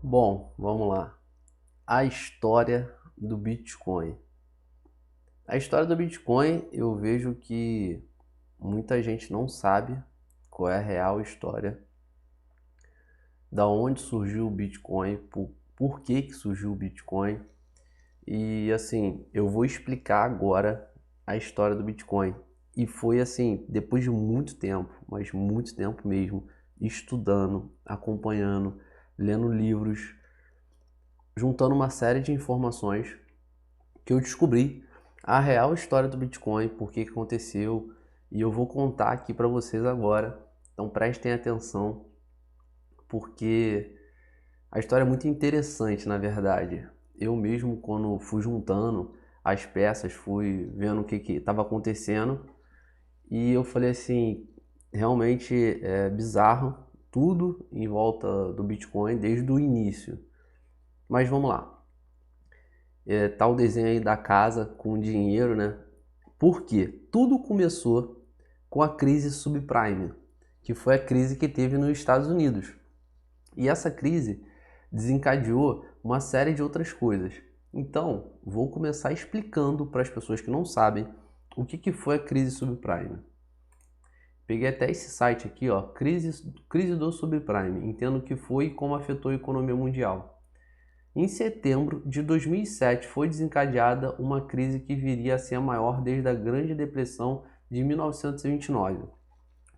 Bom, vamos lá. A história do Bitcoin. A história do Bitcoin, eu vejo que muita gente não sabe qual é a real história, da onde surgiu o Bitcoin, por que surgiu o Bitcoin. E assim, eu vou explicar agora a história do Bitcoin. E foi assim, depois de muito tempo, mas muito tempo mesmo, estudando, acompanhando, lendo livros, juntando uma série de informações que eu descobri a real história do Bitcoin, por que aconteceu, e eu vou contar aqui para vocês agora. Então prestem atenção, porque a história é muito interessante, na verdade. Eu mesmo, quando fui juntando as peças, fui vendo o que estava acontecendo, e eu falei assim, realmente é bizarro tudo em volta do Bitcoin desde o início. Mas vamos lá. Tá o desenho aí da casa com dinheiro, né? Por quê? Tudo começou com a crise subprime, que foi a crise que teve nos Estados Unidos. E essa crise desencadeou uma série de outras coisas. Então, vou começar explicando para as pessoas que não sabem o que foi a crise subprime. Peguei até esse site aqui, ó, crise do subprime, entendo o que foi e como afetou a economia mundial. Em setembro de 2007 foi desencadeada uma crise que viria a ser a maior desde a Grande Depressão de 1929. O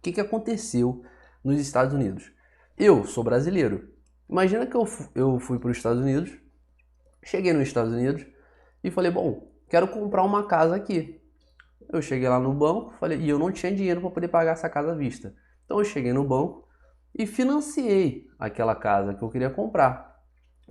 que aconteceu nos Estados Unidos? Eu sou brasileiro. Imagina que eu fui para os Estados Unidos, cheguei nos Estados Unidos e falei, bom, quero comprar uma casa aqui. Eu cheguei lá no banco, falei, e eu não tinha dinheiro para poder pagar essa casa à vista. Então eu cheguei no banco e financiei aquela casa que eu queria comprar.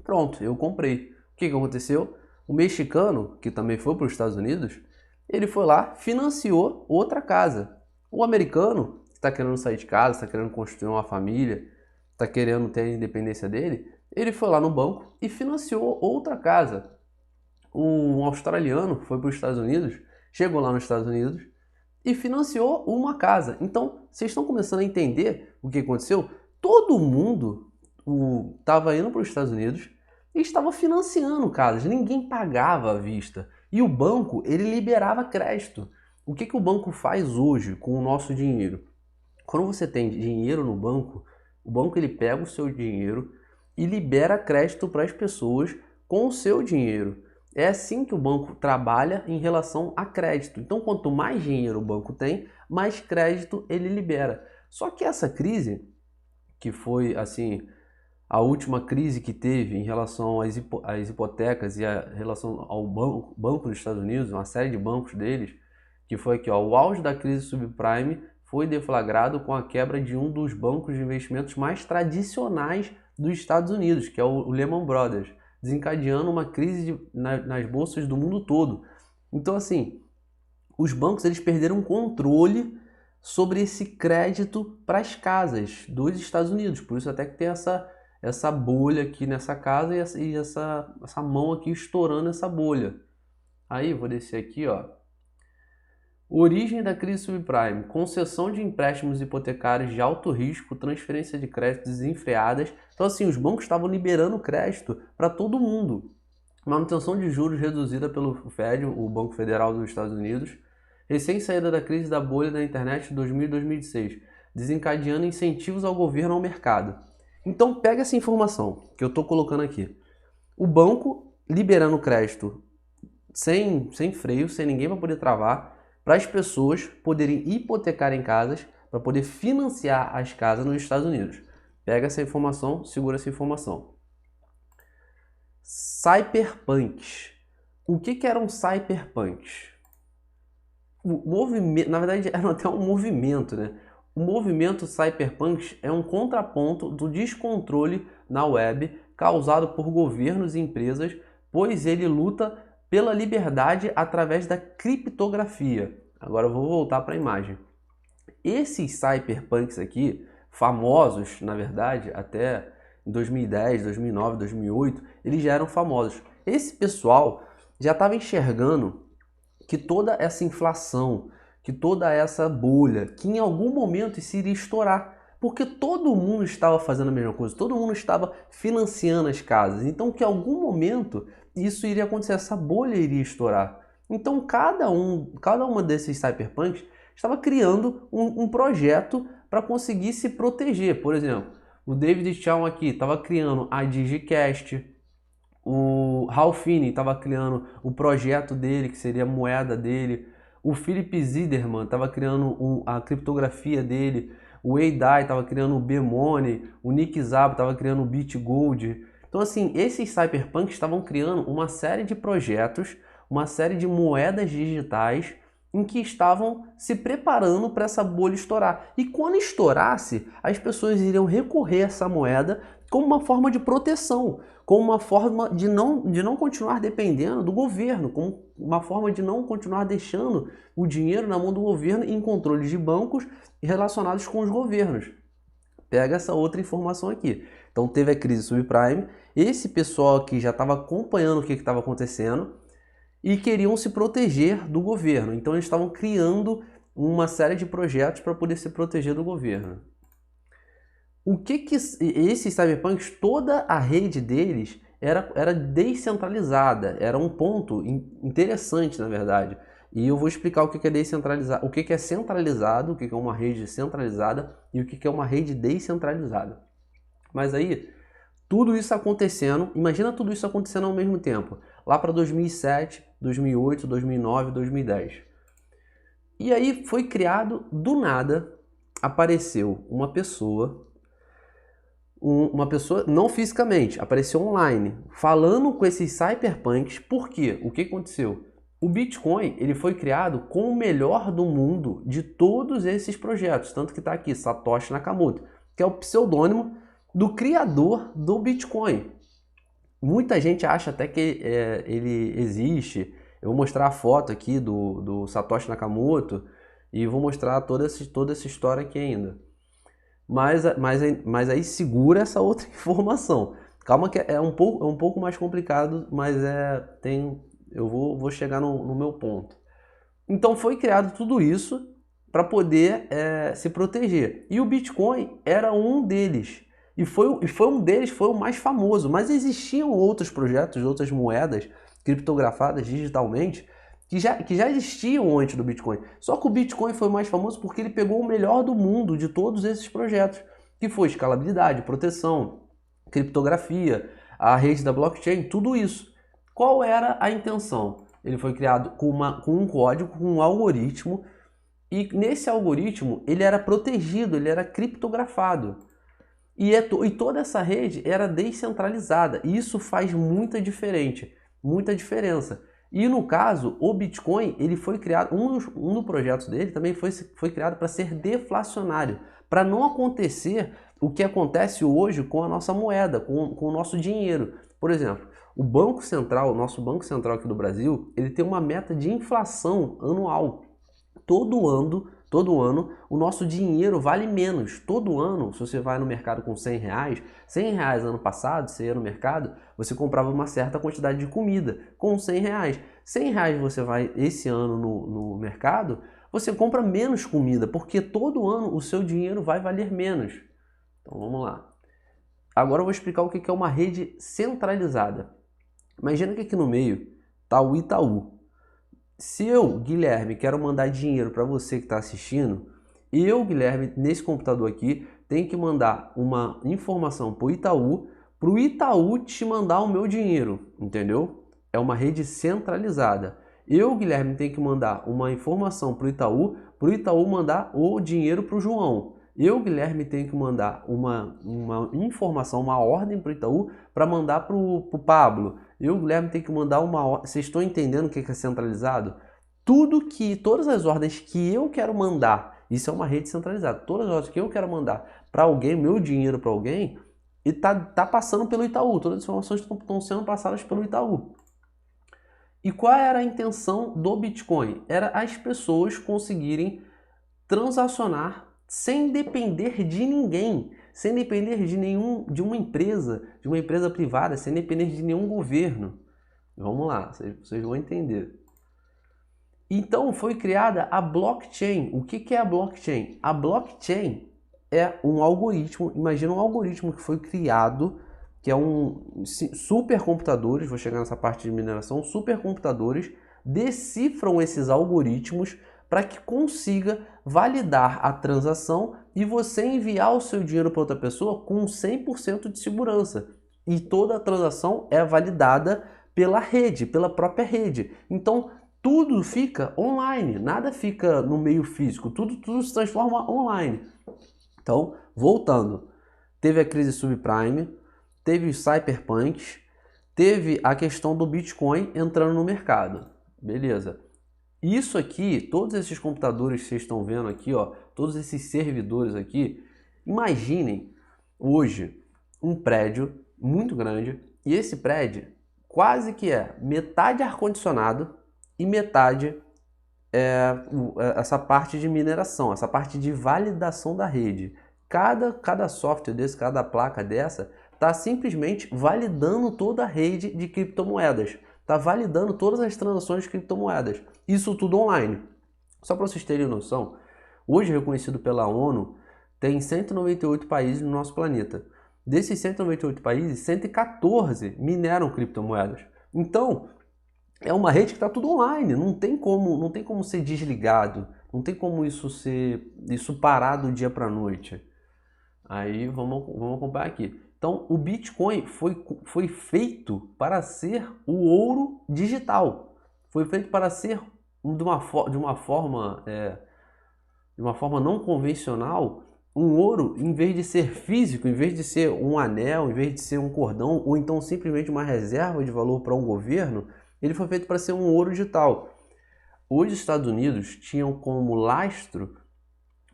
Pronto, eu comprei. O que aconteceu? O mexicano, que também foi para os Estados Unidos, ele foi lá, financiou outra casa. O americano, que está querendo sair de casa, está querendo construir uma família, está querendo ter a independência dele, ele foi lá no banco e financiou outra casa. Um australiano foi para os Estados Unidos, chegou lá nos Estados Unidos e financiou uma casa. Então, vocês estão começando a entender o que aconteceu? Todo mundo estava indo para os Estados Unidos e estava financiando casas. Ninguém pagava à vista. E o banco, ele liberava crédito. O que o banco faz hoje com o nosso dinheiro? Quando você tem dinheiro no banco, o banco ele pega o seu dinheiro e libera crédito para as pessoas com o seu dinheiro. É assim que o banco trabalha em relação a crédito. Então, quanto mais dinheiro o banco tem, mais crédito ele libera. Só que essa crise, que foi assim a última crise que teve em relação às hipotecas e a relação ao banco dos Estados Unidos, uma série de bancos deles, que foi aqui, ó, o auge da crise subprime foi deflagrado com a quebra de um dos bancos de investimentos mais tradicionais dos Estados Unidos, que é o Lehman Brothers, desencadeando uma crise nas bolsas do mundo todo. Então, assim, os bancos eles perderam o controle sobre esse crédito para as casas dos Estados Unidos. Por isso até que tem essa bolha aqui nessa casa e essa mão aqui estourando essa bolha. Aí, vou descer aqui, ó. Origem da crise subprime: concessão de empréstimos hipotecários de alto risco, transferência de crédito desenfreadas. Então, assim, os bancos estavam liberando crédito para todo mundo. Manutenção de juros reduzida pelo Fed, o Banco Federal dos Estados Unidos. Recém-saída da crise da bolha da internet de 2000 e 2006, desencadeando incentivos ao governo ao mercado. Então, pega essa informação que eu estou colocando aqui. O banco liberando crédito sem freio, sem ninguém para poder travar, para as pessoas poderem hipotecar em casas, para poder financiar as casas nos Estados Unidos. Pega essa informação, segura essa informação. Cyberpunks. O que eram cyberpunks? O movimento, na verdade, era até um movimento, né? O movimento cyberpunks é um contraponto do descontrole na web causado por governos e empresas, pois ele luta pela liberdade através da criptografia. Agora eu vou voltar para a imagem. Esses cyberpunks aqui, famosos, na verdade, até em 2010, 2009, 2008, eles já eram famosos. Esse pessoal já estava enxergando que toda essa inflação, que toda essa bolha, que em algum momento isso iria estourar. Porque todo mundo estava fazendo a mesma coisa, todo mundo estava financiando as casas. Então, que em algum momento isso iria acontecer, essa bolha iria estourar. Então, cada uma desses cyberpunks estava criando um projeto para conseguir se proteger. Por exemplo, o David Chaum aqui estava criando a Digicast, o Ralph Finney estava criando o projeto dele, que seria a moeda dele, o Philip Ziderman estava criando a criptografia dele, o Wei Dai estava criando o B-Money, o Nick Szabo estava criando o BitGold. Então, assim, esses cyberpunks estavam criando uma série de projetos, uma série de moedas digitais em que estavam se preparando para essa bolha estourar. E quando estourasse, as pessoas iriam recorrer a essa moeda como uma forma de proteção, como uma forma de não continuar dependendo do governo, como uma forma de não continuar deixando o dinheiro na mão do governo em controles de bancos relacionados com os governos. Pega essa outra informação aqui. Então teve a crise subprime, esse pessoal aqui já estava acompanhando o que estava acontecendo e queriam se proteger do governo. Então eles estavam criando uma série de projetos para poder se proteger do governo. O que esses cyberpunks, toda a rede deles era descentralizada, era um ponto interessante, na verdade. E eu vou explicar o que é descentralizado, o que é centralizado, o que é uma rede centralizada e o que é uma rede descentralizada. Mas aí, tudo isso acontecendo, imagina tudo isso acontecendo ao mesmo tempo, lá para 2007, 2008, 2009, 2010. E aí foi criado, do nada, apareceu uma pessoa não fisicamente, apareceu online, falando com esses cyberpunks. Por quê? O que aconteceu? O Bitcoin ele foi criado com o melhor do mundo de todos esses projetos, tanto que está aqui, Satoshi Nakamoto, que é o pseudônimo do criador do Bitcoin. Muita gente acha até que ele existe. Eu vou mostrar a foto aqui do Satoshi Nakamoto e vou mostrar toda essa história aqui ainda. Mas aí segura essa outra informação. Calma que é um pouco mais complicado, mas eu vou chegar no meu ponto. Então foi criado tudo isso para poder se proteger. E o Bitcoin era um deles. E foi o mais famoso. Mas existiam outros projetos, outras moedas criptografadas digitalmente que já existiam antes do Bitcoin. Só que o Bitcoin foi mais famoso porque ele pegou o melhor do mundo de todos esses projetos, que foi escalabilidade, proteção, criptografia, a rede da blockchain, tudo isso. Qual era a intenção? Ele foi criado com um código, com um algoritmo, e nesse algoritmo ele era protegido, ele era criptografado. E toda essa rede era descentralizada, e isso faz muita diferença. E no caso, o Bitcoin, ele foi criado, um dos projetos dele também foi criado para ser deflacionário, para não acontecer o que acontece hoje com a nossa moeda, com o nosso dinheiro. Por exemplo, o nosso Banco Central aqui do Brasil, ele tem uma meta de inflação anual. Todo ano, o nosso dinheiro vale menos. Todo ano, se você vai no mercado com R$100, R$100 ano passado, você ia no mercado, você comprava uma certa quantidade de comida com R$100. R$100 você vai esse ano no mercado, você compra menos comida, porque todo ano o seu dinheiro vai valer menos. Então vamos lá. Agora eu vou explicar o que é uma rede centralizada. Imagina que aqui no meio está o Itaú. Se eu, Guilherme, quero mandar dinheiro para você que está assistindo, eu, Guilherme, nesse computador aqui, tenho que mandar uma informação para o Itaú te mandar o meu dinheiro, entendeu? É uma rede centralizada. Eu, Guilherme, tenho que mandar uma informação para o Itaú mandar o dinheiro para o João. Eu, Guilherme, tenho que mandar uma informação, uma ordem para o Itaú para mandar para o Pablo. Eu, Guilherme, tenho que mandar uma ordem. Vocês estão entendendo o que é centralizado? Todas as ordens que eu quero mandar, isso é uma rede centralizada. Todas as ordens que eu quero mandar para alguém, meu dinheiro para alguém, e tá passando pelo Itaú. Todas as informações estão sendo passadas pelo Itaú. E qual era a intenção do Bitcoin? Era as pessoas conseguirem transacionar sem depender de ninguém, sem depender de uma empresa privada, sem depender de nenhum governo. Vamos lá, vocês vão entender. Então foi criada a blockchain. O que é a blockchain? A blockchain é um algoritmo, imagina um algoritmo que foi criado, que é supercomputadores, vou chegar nessa parte de mineração, supercomputadores decifram esses algoritmos para que consiga validar a transação e você enviar o seu dinheiro para outra pessoa com 100% de segurança. E toda a transação é validada pela rede, pela própria rede. Então, tudo fica online, nada fica no meio físico, tudo se transforma online. Então, voltando, teve a crise subprime, teve os cyberpunks, teve a questão do Bitcoin entrando no mercado. Beleza. Isso aqui, todos esses computadores que vocês estão vendo aqui, ó, todos esses servidores aqui, imaginem hoje um prédio muito grande e esse prédio quase que é metade ar-condicionado e metade essa parte de mineração, essa parte de validação da rede. Cada software desse, cada placa dessa, está simplesmente validando toda a rede de criptomoedas. Está validando todas as transações de criptomoedas. Isso tudo online. Só para vocês terem noção, hoje reconhecido pela ONU, tem 198 países no nosso planeta. Desses 198 países, 114 mineram criptomoedas. Então, é uma rede que está tudo online, não tem como ser desligado, não tem como isso parar do dia para a noite. Aí vamos acompanhar aqui. Então, o Bitcoin foi feito para ser o ouro digital. Foi feito para ser de uma forma não convencional, um ouro, em vez de ser físico, em vez de ser um anel, em vez de ser um cordão, ou então simplesmente uma reserva de valor para um governo, ele foi feito para ser um ouro digital. Os Estados Unidos tinham como lastro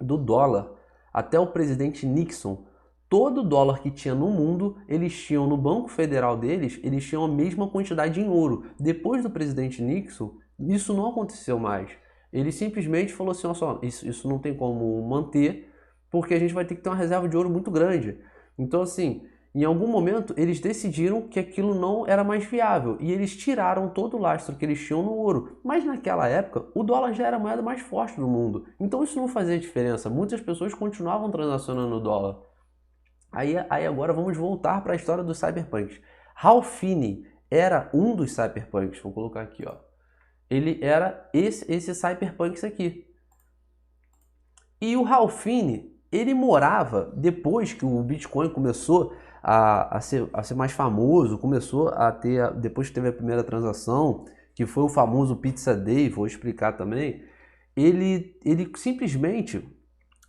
do dólar, até o presidente Nixon, todo dólar que tinha no mundo, eles tinham no Banco Federal deles, eles tinham a mesma quantidade em ouro. Depois do presidente Nixon, isso não aconteceu mais. Ele simplesmente falou assim, só, isso não tem como manter, porque a gente vai ter que ter uma reserva de ouro muito grande. Então, assim, em algum momento, eles decidiram que aquilo não era mais viável e eles tiraram todo o lastro que eles tinham no ouro. Mas naquela época, o dólar já era a moeda mais forte do mundo. Então isso não fazia diferença. Muitas pessoas continuavam transacionando o dólar. Aí agora vamos voltar para a história dos cyberpunks. Ralph Finney era um dos cyberpunks. Vou colocar aqui, ó. Ele era esse cyberpunks aqui. E o Ralph Finney, ele morava, depois que o Bitcoin começou a ser mais famoso, começou a ter, depois que teve a primeira transação, que foi o famoso Pizza Day, vou explicar também, ele simplesmente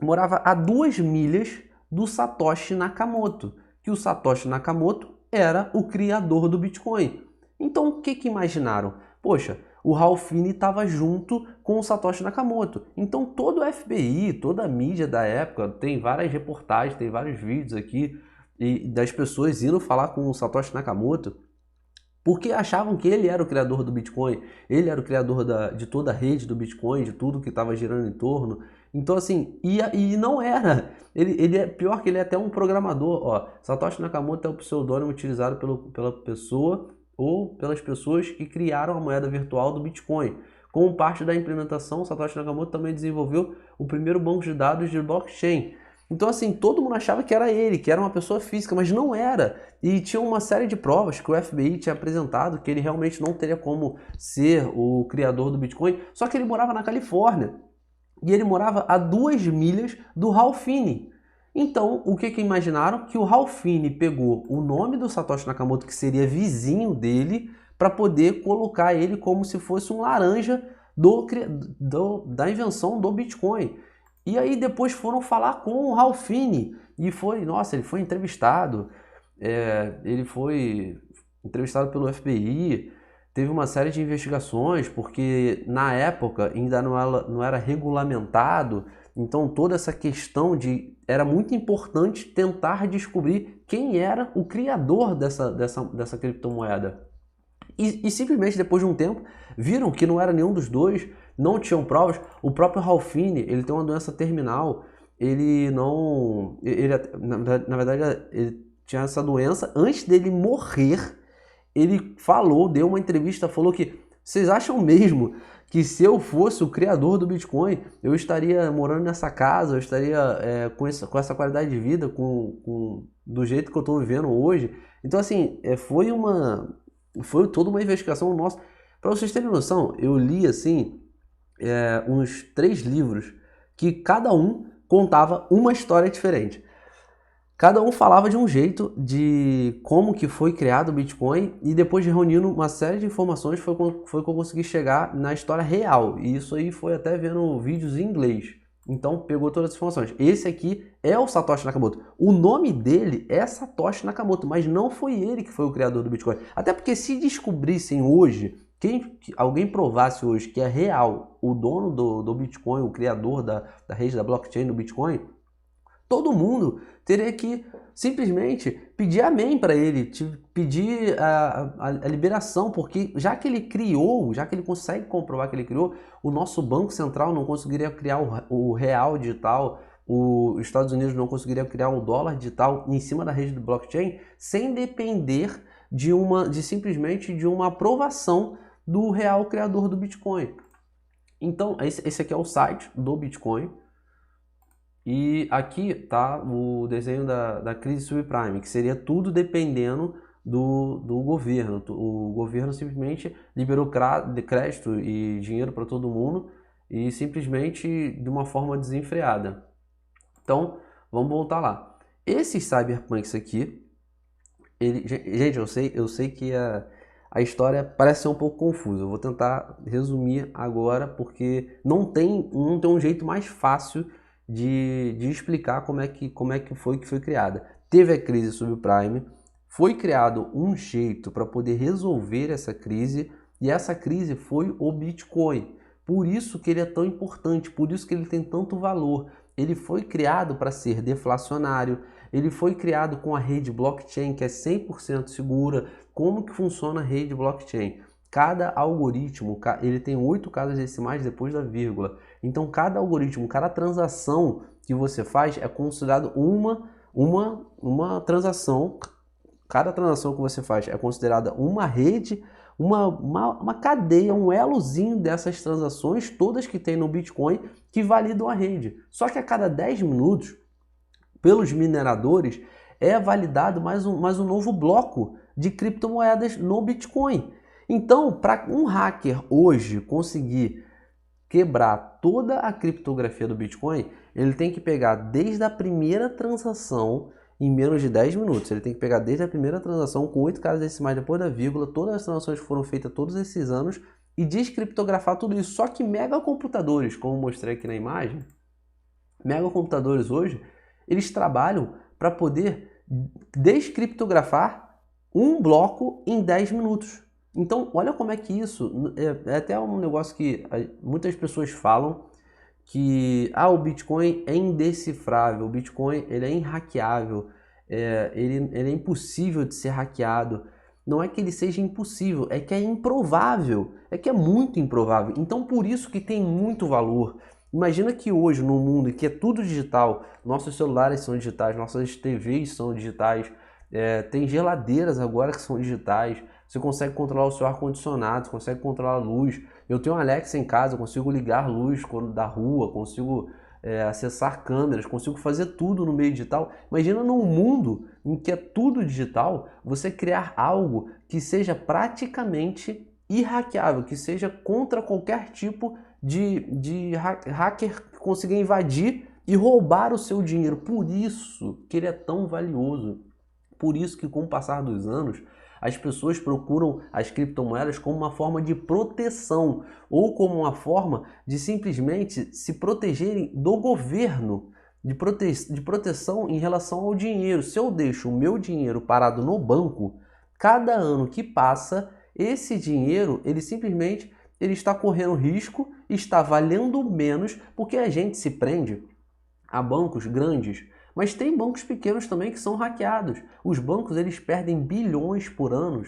morava a 2 milhas do Satoshi Nakamoto, que o Satoshi Nakamoto era o criador do Bitcoin. Então o que imaginaram? Poxa, o Ralph Finney estava junto com o Satoshi Nakamoto. Então todo o FBI, toda a mídia da época, tem várias reportagens, tem vários vídeos aqui das pessoas indo falar com o Satoshi Nakamoto, porque achavam que ele era o criador do Bitcoin, ele era o criador de toda a rede do Bitcoin, de tudo que estava girando em torno. Então assim, e não era. Ele é pior que ele é até um programador. Ó, Satoshi Nakamoto é o pseudônimo utilizado pela pessoa ou pelas pessoas que criaram a moeda virtual do Bitcoin. Como parte da implementação, Satoshi Nakamoto também desenvolveu o primeiro banco de dados de blockchain. Então assim, todo mundo achava que era ele, que era uma pessoa física, mas não era. E tinha uma série de provas que o FBI tinha apresentado que ele realmente não teria como ser o criador do Bitcoin, só que ele morava na Califórnia. E ele morava a 2 milhas do Ralph Finney. Então, o que imaginaram? Que o Ralph Finney pegou o nome do Satoshi Nakamoto, que seria vizinho dele, para poder colocar ele como se fosse um laranja da invenção do Bitcoin. E aí depois foram falar com o Ralph Finney e ele foi entrevistado, pelo FBI, teve uma série de investigações, porque na época ainda não era regulamentado, então toda essa questão era muito importante tentar descobrir quem era o criador dessa criptomoeda. E simplesmente depois de um tempo, viram que não era nenhum dos dois, não tinham provas. O próprio Ralph Finney, ele tem uma doença terminal, na verdade, ele tinha essa doença. Antes dele morrer, ele deu uma entrevista, falou que Vocês acham mesmo que se eu fosse o criador do Bitcoin, eu estaria morando nessa casa, eu estaria com essa qualidade de vida, do jeito que eu estou vivendo hoje? Então, assim, foi toda uma investigação nossa. Para vocês terem noção, eu li, assim, uns 3 livros que cada um contava uma história diferente. Cada um falava de um jeito de como que foi criado o Bitcoin e depois de reunindo uma série de informações foi que eu consegui chegar na história real. E isso aí foi até vendo vídeos em inglês. Então pegou todas as informações. Esse aqui é o Satoshi Nakamoto. O nome dele é Satoshi Nakamoto, mas não foi ele que foi o criador do Bitcoin. Até porque se descobrissem hoje, alguém provasse hoje que é real o dono do Bitcoin, o criador da rede da blockchain do Bitcoin, todo mundo teria que simplesmente pedir amém para ele, pedir a liberação, porque já que ele criou, já que ele consegue comprovar que ele criou, o nosso Banco Central não conseguiria criar o real digital, os Estados Unidos não conseguiria criar o dólar digital em cima da rede do blockchain, sem depender simplesmente de uma aprovação do real criador do Bitcoin. Então, esse aqui é o site do Bitcoin. E aqui tá o desenho da crise subprime, que seria tudo dependendo do governo. O governo simplesmente liberou crédito e dinheiro para todo mundo e simplesmente de uma forma desenfreada. Então, vamos voltar lá. Esses cyberpunks aqui, gente, eu sei que a história parece ser um pouco confusa. Eu vou tentar resumir agora, porque não tem um jeito mais fácil de explicar como é que foi criada. Teve a crise subprime, foi criado um jeito para poder resolver essa crise, e essa crise foi o Bitcoin. Por isso que ele é tão importante, por isso que ele tem tanto valor. Ele foi criado para ser deflacionário, ele foi criado com a rede blockchain, que é 100% segura. Como que funciona a rede blockchain? Cada algoritmo, ele tem 8 casas decimais depois da vírgula. Então, cada algoritmo, cada transação que você faz é considerado uma transação. Cada transação que você faz é considerada uma rede, uma cadeia, um elozinho dessas transações, todas que tem no Bitcoin, que validam a rede. Só que a cada 10 minutos, pelos mineradores, é validado mais um novo bloco de criptomoedas no Bitcoin. Então, para um hacker hoje conseguir quebrar toda a criptografia do Bitcoin, ele tem que pegar desde a primeira transação em menos de 10 minutos. Ele tem que pegar desde a primeira transação com 8 casas decimais depois da vírgula, todas as transações que foram feitas todos esses anos e descriptografar tudo isso. Só que megacomputadores, como mostrei aqui na imagem, megacomputadores hoje, eles trabalham para poder descriptografar um bloco em 10 minutos. Então, olha como é que isso é até um negócio que muitas pessoas falam que o Bitcoin é indecifrável, o Bitcoin ele é inhackeável, ele é impossível de ser hackeado. Não é que ele seja impossível, é que é improvável, é que é muito improvável. Então, por isso que tem muito valor. Imagina que hoje, no mundo em que é tudo digital, nossos celulares são digitais, nossas TVs são digitais, tem geladeiras agora que são digitais, você consegue controlar o seu ar-condicionado, você consegue controlar a luz. Eu tenho um Alexa em casa, eu consigo ligar luz da rua, consigo acessar câmeras, consigo fazer tudo no meio digital. Imagina num mundo em que é tudo digital, você criar algo que seja praticamente irhackeável, que seja contra qualquer tipo de hacker que consiga invadir e roubar o seu dinheiro. Por isso que ele é tão valioso. Por isso que com o passar dos anos, as pessoas procuram as criptomoedas como uma forma de proteção ou como uma forma de simplesmente se protegerem do governo, de proteção em relação ao dinheiro. Se eu deixo o meu dinheiro parado no banco, cada ano que passa, esse dinheiro, ele simplesmente está correndo risco, está valendo menos, porque a gente se prende a bancos grandes. Mas tem bancos pequenos também que são hackeados. Os bancos eles perdem bilhões por ano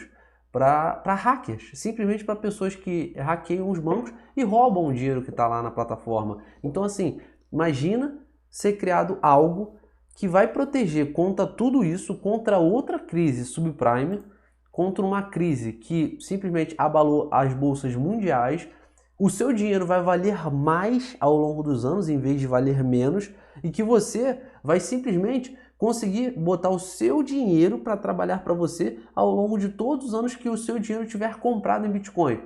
para hackers, simplesmente para pessoas que hackeiam os bancos e roubam o dinheiro que está lá na plataforma. Então assim, imagina ser criado algo que vai proteger contra tudo isso, contra outra crise subprime, contra uma crise que simplesmente abalou as bolsas mundiais, o seu dinheiro vai valer mais ao longo dos anos em vez de valer menos, e que você vai simplesmente conseguir botar o seu dinheiro para trabalhar para você ao longo de todos os anos que o seu dinheiro tiver comprado em Bitcoin.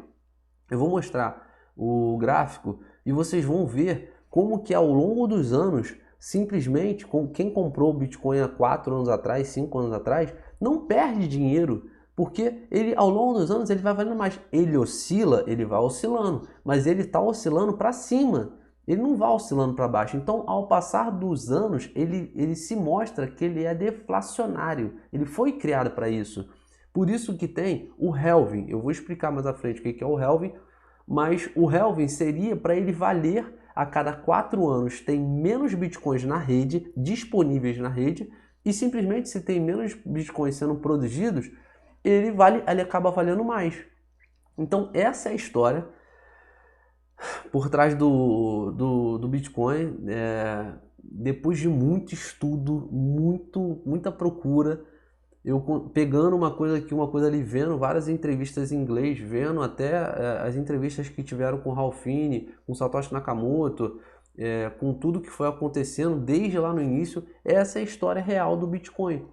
Eu vou mostrar o gráfico e vocês vão ver como que ao longo dos anos, simplesmente, quem comprou o Bitcoin há 4 anos atrás, 5 anos atrás, não perde dinheiro, porque ele ao longo dos anos ele vai valendo mais. Ele oscila, ele vai oscilando, mas ele está oscilando para cima. Ele não vai oscilando para baixo. Então, ao passar dos anos, ele se mostra que ele é deflacionário. Ele foi criado para isso. Por isso que tem o halving. Eu vou explicar mais à frente o que é o halving, mas o halving seria para ele valer a cada 4 anos. Tem menos bitcoins na rede, disponíveis na rede, e simplesmente se tem menos bitcoins sendo produzidos, ele acaba valendo mais. Então essa é a história por trás do Bitcoin. Depois de muito estudo, muita procura, eu pegando uma coisa aqui, uma coisa ali, vendo várias entrevistas em inglês, vendo até as entrevistas que tiveram com Ralph Finney, com Satoshi Nakamoto, com tudo que foi acontecendo desde lá no início. Essa é a história real do Bitcoin.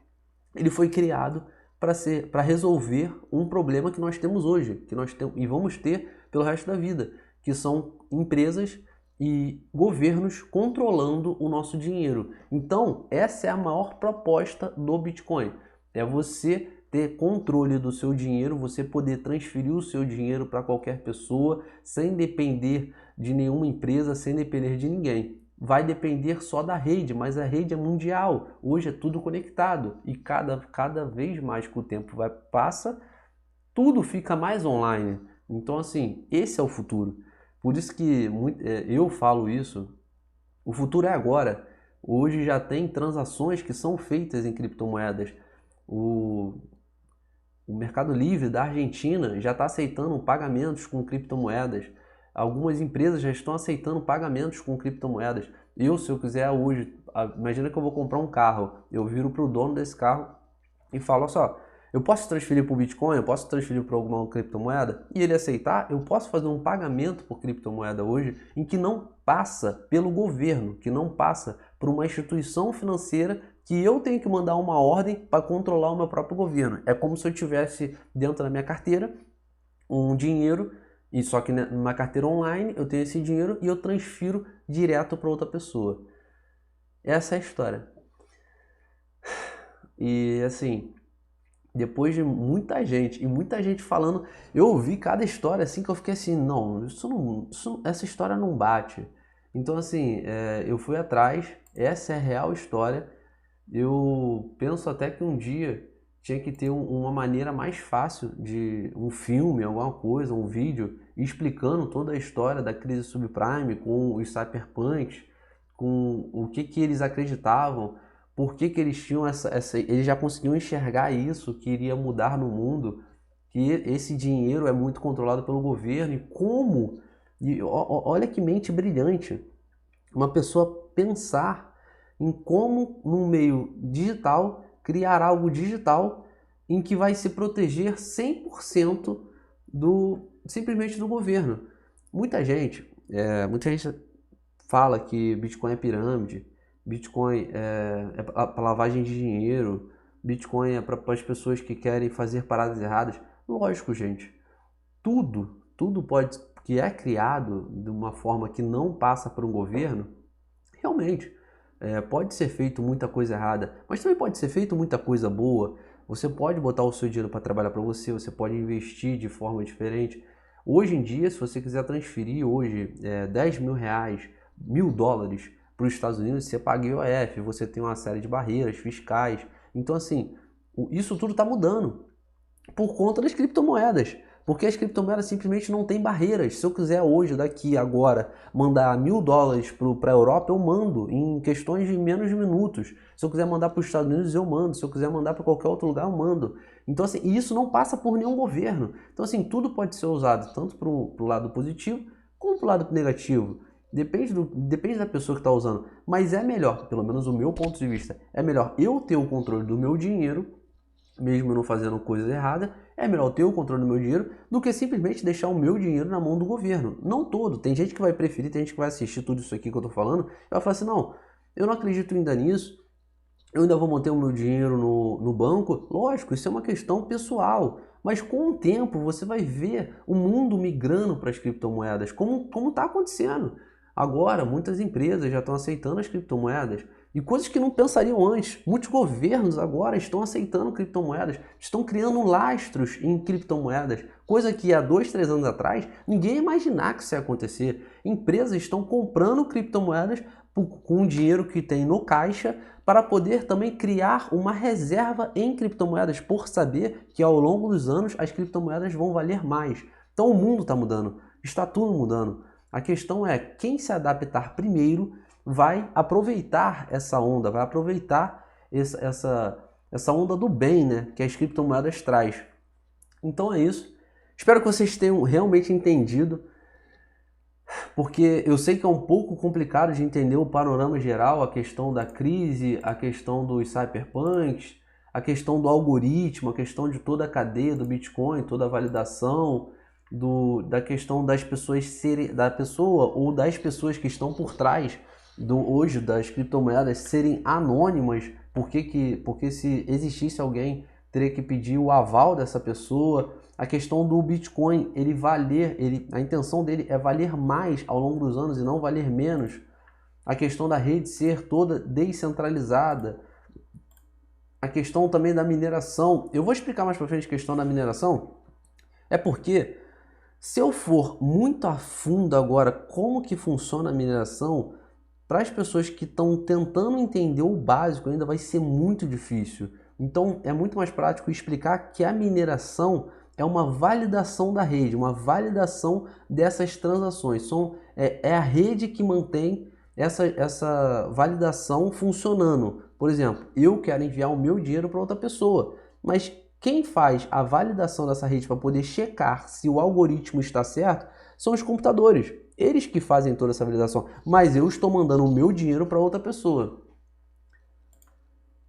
Ele foi criado para resolver um problema que nós temos hoje, que nós temos e vamos ter pelo resto da vida, que são empresas e governos controlando o nosso dinheiro. Então, essa é a maior proposta do Bitcoin. É você ter controle do seu dinheiro, você poder transferir o seu dinheiro para qualquer pessoa, sem depender de nenhuma empresa, sem depender de ninguém. Vai depender só da rede, mas a rede é mundial. Hoje é tudo conectado e cada vez mais que o tempo passa, tudo fica mais online. Então, assim, esse é o futuro. Por isso que eu falo isso, o futuro é agora. Hoje já tem transações que são feitas em criptomoedas. O Mercado Livre da Argentina já está aceitando pagamentos com criptomoedas. Algumas empresas já estão aceitando pagamentos com criptomoedas. Se eu quiser hoje, imagina que eu vou comprar um carro, eu viro para o dono desse carro e falo, olha só, eu posso transferir para o Bitcoin, eu posso transferir para alguma criptomoeda? E ele aceitar, eu posso fazer um pagamento por criptomoeda hoje em que não passa pelo governo, que não passa por uma instituição financeira que eu tenho que mandar uma ordem para controlar o meu próprio governo. É como se eu tivesse dentro da minha carteira um dinheiro, e só que numa carteira online eu tenho esse dinheiro e eu transfiro direto para outra pessoa. Essa é a história. E assim, depois de muita gente falando, eu ouvi cada história assim que eu fiquei assim, não, essa história não bate. Então assim, eu fui atrás, essa é a real história. Eu penso até que um dia tinha que ter uma maneira mais fácil de um filme, alguma coisa, um vídeo explicando toda a história da crise subprime com os cyberpunks, com o que eles acreditavam, por que eles tinham eles já conseguiam enxergar isso, que iria mudar no mundo, que esse dinheiro é muito controlado pelo governo, olha que mente brilhante, uma pessoa pensar em como no meio digital criar algo digital em que vai se proteger 100% simplesmente do governo. Muita gente fala que Bitcoin é pirâmide, Bitcoin é para lavagem de dinheiro, Bitcoin é para as pessoas que querem fazer paradas erradas. Lógico, gente, tudo pode que é criado de uma forma que não passa por um governo, realmente pode ser feito muita coisa errada, mas também pode ser feito muita coisa boa. Você pode botar o seu dinheiro para trabalhar para você, você pode investir de forma diferente. Hoje em dia, se você quiser transferir hoje 10 mil reais, $1.000 para os Estados Unidos, você paga IOF, você tem uma série de barreiras fiscais. Então assim, isso tudo está mudando por conta das criptomoedas. Porque as criptomoedas simplesmente não têm barreiras. Se eu quiser hoje, daqui, agora, mandar $1.000 para a Europa, eu mando em questões de menos de minutos. Se eu quiser mandar para os Estados Unidos, eu mando. Se eu quiser mandar para qualquer outro lugar, eu mando. Então, assim, isso não passa por nenhum governo. Então, assim, tudo pode ser usado tanto para o lado positivo como para o lado negativo. Depende da pessoa que está usando. Mas é melhor, pelo menos o meu ponto de vista, é melhor eu ter o controle do meu dinheiro mesmo eu não fazendo coisas erradas, é melhor ter o controle do meu dinheiro do que simplesmente deixar o meu dinheiro na mão do governo. Não todo. Tem gente que vai preferir, tem gente que vai assistir tudo isso aqui que eu tô falando e vai falar assim, não, eu não acredito ainda nisso, eu ainda vou manter o meu dinheiro no banco. Lógico, isso é uma questão pessoal. Mas com o tempo você vai ver o mundo migrando para as criptomoedas, como está acontecendo. Agora, muitas empresas já estão aceitando as criptomoedas e coisas que não pensariam antes. Muitos governos agora estão aceitando criptomoedas, estão criando lastros em criptomoedas, coisa que há 2, 3 anos atrás ninguém ia imaginar que isso ia acontecer. Empresas estão comprando criptomoedas com o dinheiro que tem no caixa para poder também criar uma reserva em criptomoedas, por saber que ao longo dos anos as criptomoedas vão valer mais. Então o mundo está mudando, está tudo mudando. A questão é quem se adaptar primeiro vai aproveitar essa onda, vai aproveitar essa onda do bem, né, que as criptomoedas traz. Então é isso. Espero que vocês tenham realmente entendido, porque eu sei que é um pouco complicado de entender o panorama geral, a questão da crise, a questão dos cyberpunks, a questão do algoritmo, a questão de toda a cadeia do Bitcoin, toda a validação, da questão das pessoas serem, da pessoa ou das pessoas que estão por trás hoje das criptomoedas serem anônimas, porque se existisse alguém teria que pedir o aval dessa pessoa. A questão do Bitcoin, a intenção dele é valer mais ao longo dos anos e não valer menos. A questão da rede ser toda descentralizada. A questão também da mineração. Eu vou explicar mais para frente a questão da mineração. É porque se eu for muito a fundo agora como que funciona a mineração, para as pessoas que estão tentando entender o básico ainda vai ser muito difícil. Então é muito mais prático explicar que a mineração é uma validação da rede, uma validação dessas transações. É a rede que mantém essa validação funcionando. Por exemplo, eu quero enviar o meu dinheiro para outra pessoa, mas quem faz a validação dessa rede para poder checar se o algoritmo está certo são os computadores. Eles que fazem toda essa validação, mas eu estou mandando o meu dinheiro para outra pessoa.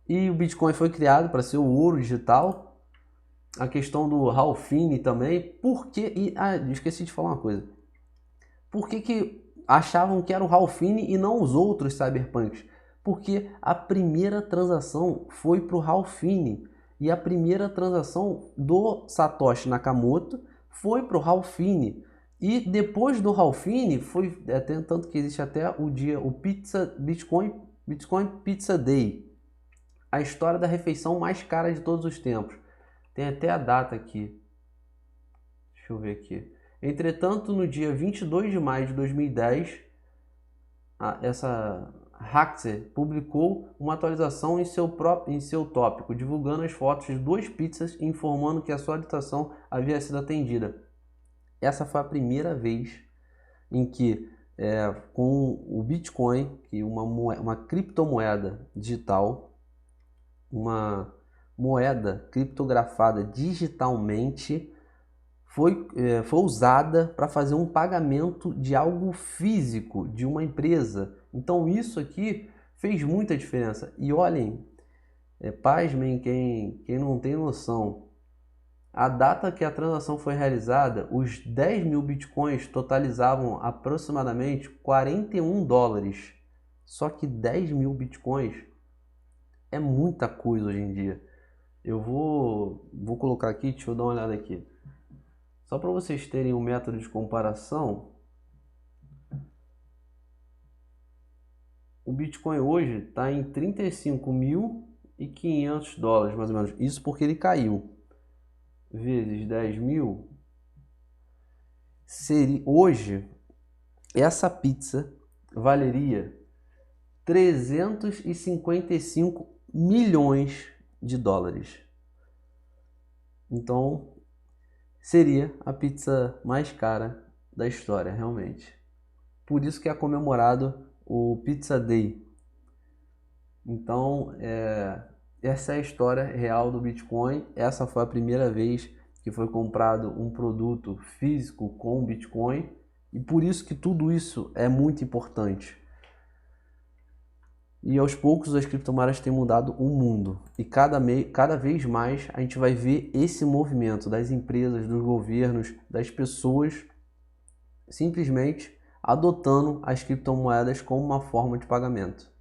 E o Bitcoin foi criado para ser o ouro digital. A questão do Ralph Finney também. Por que... esqueci de falar uma coisa. Por que achavam que era o Ralph Finney e não os outros cyberpunks? Porque a primeira transação foi para o Ralph Finney. E a primeira transação do Satoshi Nakamoto foi para o Ralph Finney. E depois do Ralph Finney, tanto que existe até o Bitcoin Pizza Day. A história da refeição mais cara de todos os tempos. Tem até a data aqui. Deixa eu ver aqui. Entretanto, no dia 22 de maio de 2010, essa Haxer publicou uma atualização em seu tópico, divulgando as fotos de 2 pizzas e informando que a solicitação havia sido atendida. Essa foi a primeira vez em que, com o Bitcoin, que uma criptomoeda digital, uma moeda criptografada digitalmente, foi usada para fazer um pagamento de algo físico, de uma empresa. Então isso aqui fez muita diferença. E olhem, pasmem quem não tem noção, a data que a transação foi realizada, os 10 mil bitcoins totalizavam aproximadamente 41 dólares. Só que 10 mil bitcoins é muita coisa hoje em dia. Eu vou colocar aqui, deixa eu dar uma olhada aqui. Só para vocês terem um método de comparação, o Bitcoin hoje está em 35.500 dólares, mais ou menos. Isso porque ele caiu. Vezes 10 mil. Hoje, essa pizza valeria 355 milhões de dólares. Então, seria a pizza mais cara da história, realmente. Por isso que é comemorado o Pizza Day. Então, essa é a história real do Bitcoin. Essa foi a primeira vez que foi comprado um produto físico com Bitcoin. E por isso que tudo isso é muito importante. E aos poucos as criptomoedas têm mudado o mundo. E cada vez mais a gente vai ver esse movimento das empresas, dos governos, das pessoas simplesmente adotando as criptomoedas como uma forma de pagamento.